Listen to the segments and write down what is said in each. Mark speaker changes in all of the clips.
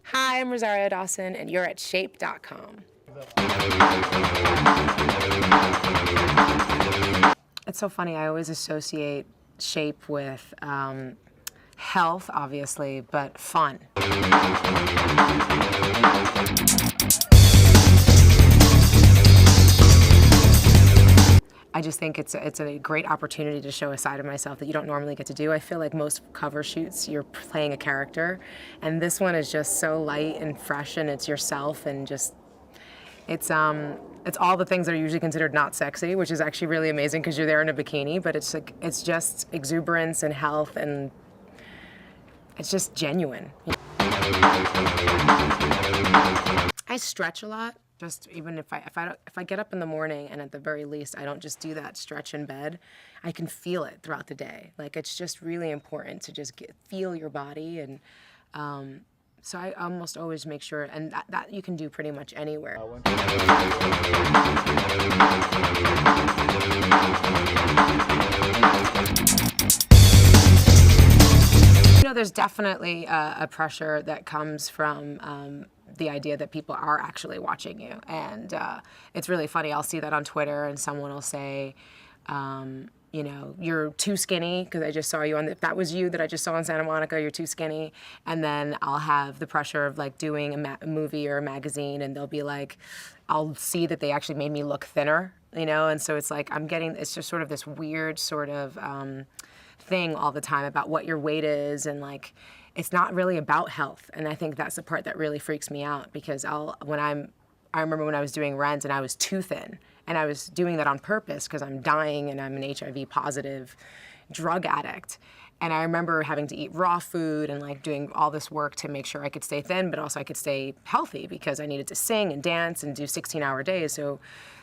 Speaker 1: Hi, I'm Rosario Dawson, and you're at Shape.com. It's so funny, I always associate shape with health, obviously, but fun. I just think it's a great opportunity to show a side of myself that you don't normally get to do. I feel like most cover shoots, you're playing a character, and this one is just so light and fresh, and it's yourself, and just, it's all the things that are usually considered not sexy, which is actually really amazing because you're there in a bikini, but it's like, it's just exuberance and health, and it's just genuine. I stretch a lot. Just even if I get up in the morning and at the very least I don't just do that stretch in bed, I can feel it throughout the day. Like, it's just really important to just feel your body, and so I almost always make sure, and that you can do pretty much anywhere. You know, there's definitely a pressure that comes from the idea that people are actually watching you, and it's really funny. I'll see that on Twitter, and someone will say, you know, you're too skinny because I just saw you on if that was you that I just saw in Santa Monica, you're too skinny. And then I'll have the pressure of like doing a movie or a magazine, and they'll be like, I'll see that they actually made me look thinner, you know, and so it's like it's just sort of this weird sort of thing all the time about what your weight is, and like, it's not really about health. And I think that's the part that really freaks me out, because I remember when I was doing Rent and I was too thin, and I was doing that on purpose because I'm dying and I'm an HIV positive drug addict. And I remember having to eat raw food and like doing all this work to make sure I could stay thin, but also I could stay healthy because I needed to sing and dance and do 16-hour days. So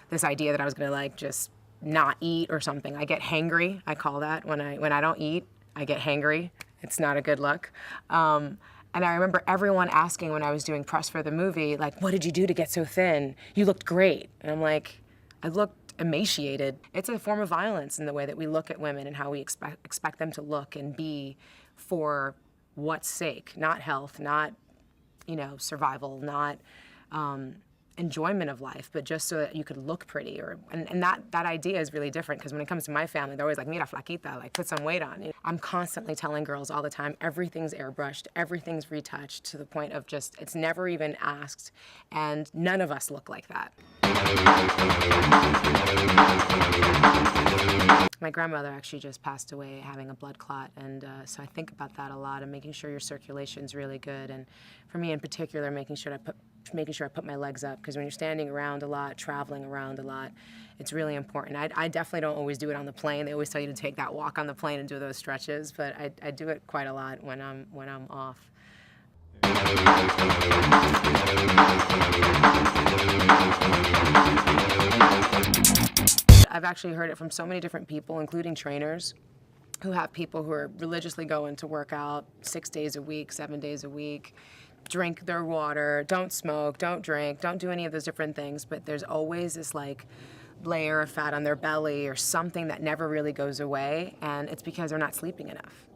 Speaker 1: this idea that I was gonna like just not eat or something. I get hangry, I call that. When I don't eat, I get hangry. It's not a good look. And I remember everyone asking when I was doing press for the movie, like, what did you do to get so thin? You looked great. And I'm like, I looked emaciated. It's a form of violence in the way that we look at women and how we expect them to look and be for what's sake, not health, not, you know, survival, not enjoyment of life, but just so that you could look pretty. And that idea is really different, because when it comes to my family, they're always like, mira flaquita, like put some weight on. I'm constantly telling girls all the time, everything's airbrushed, everything's retouched, to the point of just, it's never even asked, and none of us look like that. My grandmother actually just passed away having a blood clot, and so I think about that a lot, and making sure your circulation's really good, and for me in particular, making sure I put my legs up, because when you're standing around a lot, traveling around a lot, it's really important. I definitely don't always do it on the plane. They always tell you to take that walk on the plane and do those stretches, but I do it quite a lot when I'm off. I've actually heard it from so many different people, including trainers, who have people who are religiously going to work out 6 days a week, 7 days a week, drink their water, don't smoke, don't drink, don't do any of those different things, but there's always this like layer of fat on their belly or something that never really goes away, and it's because they're not sleeping enough.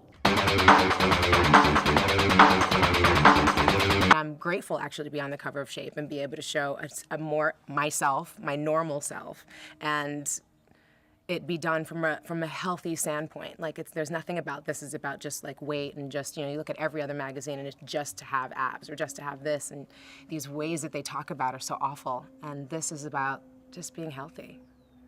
Speaker 1: And I'm grateful actually to be on the cover of Shape and be able to show a more myself, my normal self, and it be done from a healthy standpoint. Like, there's nothing about this is about just like weight and just, you know, you look at every other magazine and it's just to have abs or just to have this, and these ways that they talk about are so awful. And this is about just being healthy.